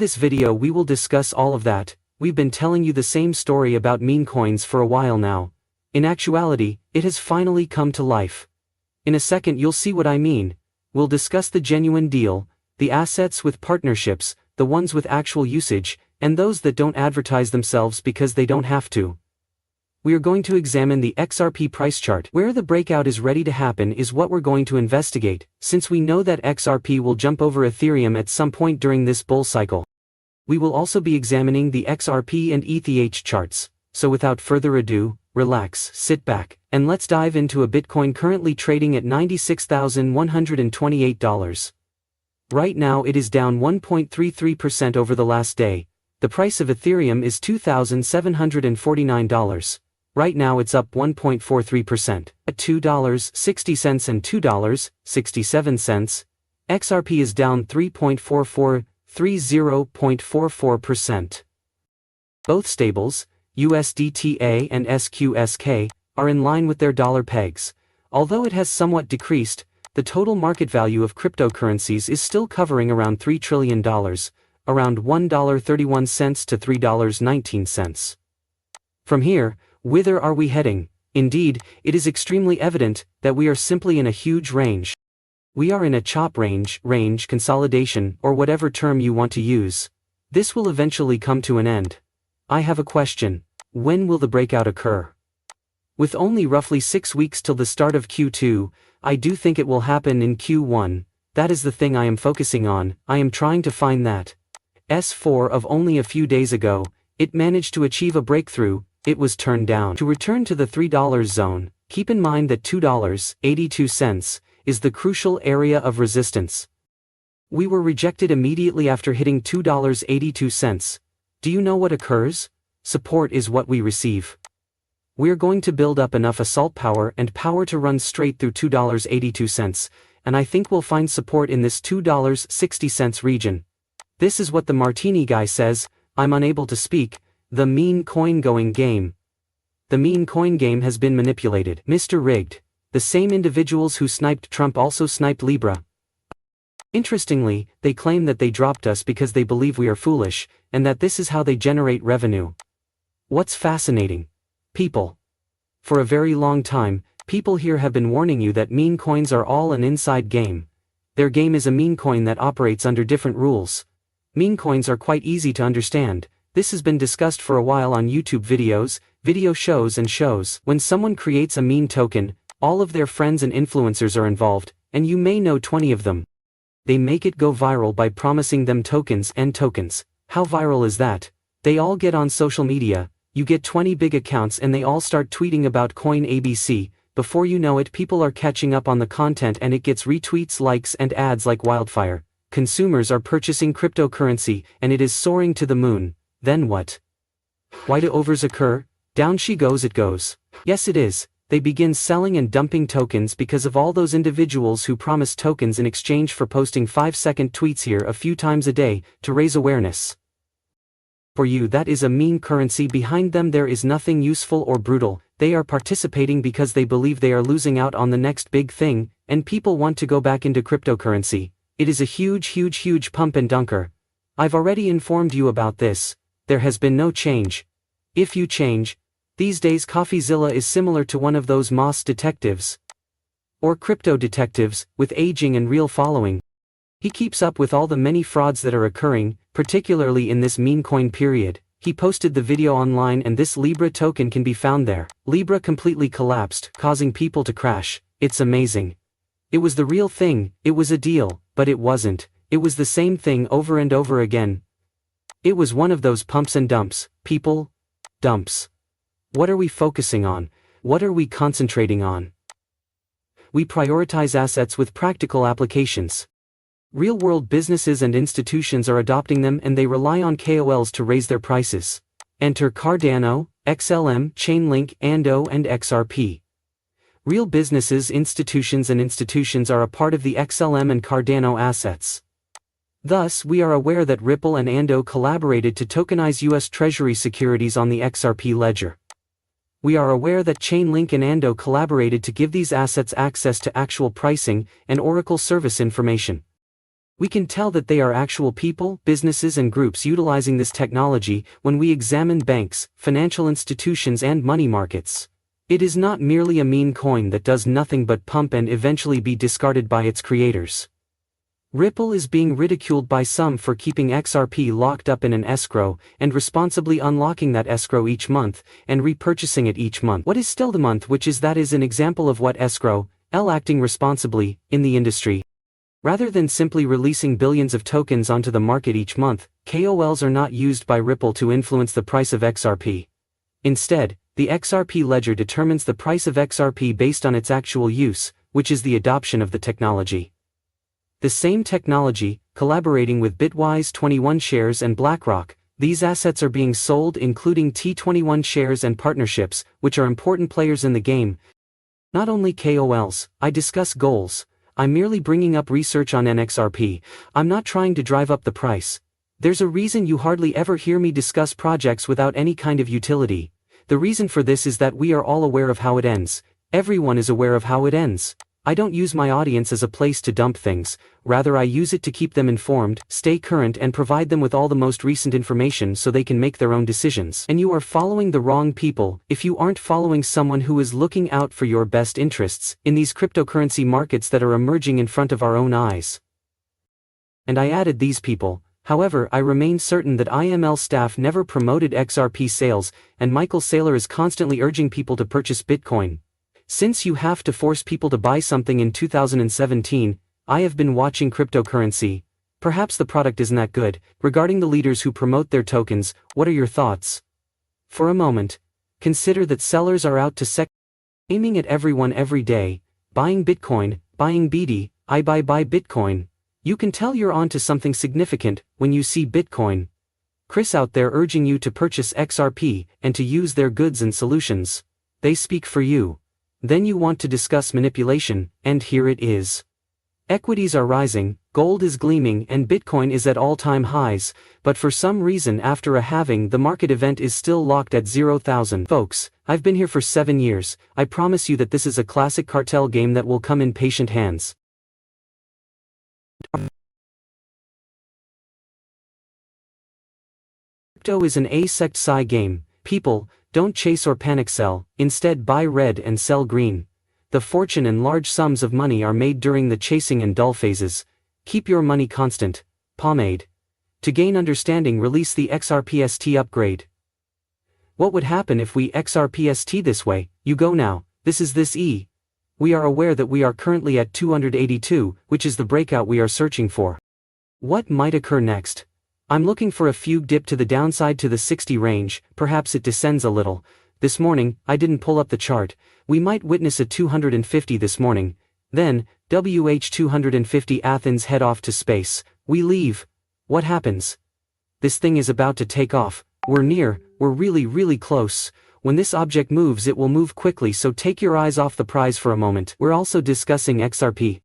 This video we will discuss all of that. We've been telling you the same story about meme coins for a while now. In actuality, it has finally come to life. In a second you'll see what I mean. We'll discuss the genuine deal, the assets with partnerships, the ones with actual usage, and those that don't advertise themselves because they don't have to. We are going to examine the XRP price chart. Where the breakout is ready to happen is what we're going to investigate, since we know that XRP will jump over Ethereum at some point during this bull cycle. We will also be examining the XRP and ETH charts, so without further ado, relax, sit back, and let's dive into a Bitcoin currently trading at $96,128. Right now it is down 1.33% over the last day. The price of Ethereum is $2,749. Right now it's up 1.43%, at $2.60 and $2.67. XRP is down 3.44%. Both stables, USDTA and SQSK, are in line with their dollar pegs. Although it has somewhat decreased, the total market value of cryptocurrencies is still covering around $3 trillion, around $1.31 to $3.19. From here, whither are we heading? Indeed, it is extremely evident that we are simply in a huge range. We are in a chop range, consolidation, or whatever term you want to use. This will eventually come to an end. I have a question. When will the breakout occur? With only roughly 6 weeks till the start of Q2, I do think it will happen in Q1. That is the thing I am focusing on. I am trying to find that. S4 of only a few days ago, it managed to achieve a breakthrough. It was turned down. To return to the $3 zone, keep in mind that $2.82 is the crucial area of resistance. We were rejected immediately after hitting $2.82. Do you know what occurs? Support is what we receive. We're going to build up enough assault power and power to run straight through $2.82, and I think we'll find support in this $2.60 region. This is what the Martini guy says. I'm unable to speak. The meme coin going game. The meme coin game has been manipulated. Mr. Rigged. The same individuals who sniped Trump also sniped Libra. Interestingly, they claim that they dropped us because they believe we are foolish, and that this is how they generate revenue. What's fascinating? People. For a very long time, people here have been warning you that meme coins are all an inside game. Their game is a meme coin that operates under different rules. Meme coins are quite easy to understand. This has been discussed for a while on YouTube videos, video shows and shows. When someone creates a meme token, all of their friends and influencers are involved, and you may know 20 of them. They make it go viral by promising them tokens and tokens. How viral is that? They all get on social media, you get 20 big accounts and they all start tweeting about Coin ABC. Before you know it, people are catching up on the content and it gets retweets, likes and ads like wildfire. Consumers are purchasing cryptocurrency and it is soaring to the moon. Then what? Why do overs occur? Down she goes, it goes. Yes it is. They begin selling and dumping tokens because of all those individuals who promise tokens in exchange for posting 5-second tweets here a few times a day to raise awareness. For you that is a meme currency. Behind them there is nothing useful or brutal. They are participating because they believe they are losing out on the next big thing, and people want to go back into cryptocurrency. It is a huge pump and dunker. I've already informed you about this. There has been no change. If you change, these days CoffeeZilla is similar to one of those Moss detectives. Or crypto detectives, with aging and real following. He keeps up with all the many frauds that are occurring, particularly in this meme coin period. He posted the video online and this Libra token can be found there. Libra completely collapsed, causing people to crash. It's amazing. It was the real thing, it was a deal, but it wasn't. It was the same thing over and over again. It was one of those pumps and dumps. People, dumps. What are we focusing on? What are we concentrating on? We prioritize assets with practical applications. Real-world businesses and institutions are adopting them and they rely on KOLs to raise their prices. Enter Cardano, XLM, Chainlink, Ando and XRP. Real businesses, institutions are a part of the XLM and Cardano assets. Thus, we are aware that Ripple and Ando collaborated to tokenize US Treasury securities on the XRP ledger. We are aware that Chainlink and Ando collaborated to give these assets access to actual pricing and Oracle service information. We can tell that they are actual people, businesses and groups utilizing this technology when we examine banks, financial institutions and money markets. It is not merely a meme coin that does nothing but pump and eventually be discarded by its creators. Ripple is being ridiculed by some for keeping XRP locked up in an escrow and responsibly unlocking that escrow each month and repurchasing it each month. What is still the month, which is an example of what escrow, acting responsibly, in the industry. Rather than simply releasing billions of tokens onto the market each month, KOLs are not used by Ripple to influence the price of XRP. Instead, the XRP ledger determines the price of XRP based on its actual use, which is the adoption of the technology. The same technology, collaborating with Bitwise 21 shares and BlackRock, these assets are being sold including T21 shares and partnerships, which are important players in the game. Not only KOLs, I discuss goals. I'm merely bringing up research on XRP. I'm not trying to drive up the price. There's a reason you hardly ever hear me discuss projects without any kind of utility. The reason for this is that we are all aware of how it ends. Everyone is aware of how it ends. I don't use my audience as a place to dump things, rather I use it to keep them informed, stay current and provide them with all the most recent information so they can make their own decisions. And you are following the wrong people if you aren't following someone who is looking out for your best interests in these cryptocurrency markets that are emerging in front of our own eyes. And I added these people. However, I remain certain that IML staff never promoted XRP sales, and Michael Saylor is constantly urging people to purchase Bitcoin. Since you have to force people to buy something in 2017, I have been watching cryptocurrency. Perhaps the product isn't that good. Regarding the leaders who promote their tokens, what are your thoughts? For a moment, consider that sellers are out to aiming at everyone every day, buying Bitcoin, buying BD, I buy Bitcoin. You can tell you're onto something significant when you see Bitcoin. Chris out there urging you to purchase XRP and to use their goods and solutions. They speak for you. Then you want to discuss manipulation, and here it is. Equities are rising, gold is gleaming and Bitcoin is at all-time highs, but for some reason after a halving the market event is still locked at 0,000. Folks, I've been here for 7 years, I promise you that this is a classic cartel game that will come in patient hands. Crypto is an asect game. People, don't chase or panic sell, instead buy red and sell green. The fortune and large sums of money are made during the chasing and dull phases. Keep your money constant. Pomade. To gain understanding, release the XRPST upgrade. What would happen if we XRPST this way? You go now, this is this E. We are aware that we are currently at 282, which is the breakout we are searching for. What might occur next? I'm looking for a fugue dip to the downside to the 60 range, perhaps it descends a little. This morning, I didn't pull up the chart, we might witness a 250 this morning. Then, WH250 Athens head off to space, we leave. What happens? This thing is about to take off, we're near, we're really close. When this object moves it will move quickly, so take your eyes off the prize for a moment. We're also discussing XRP.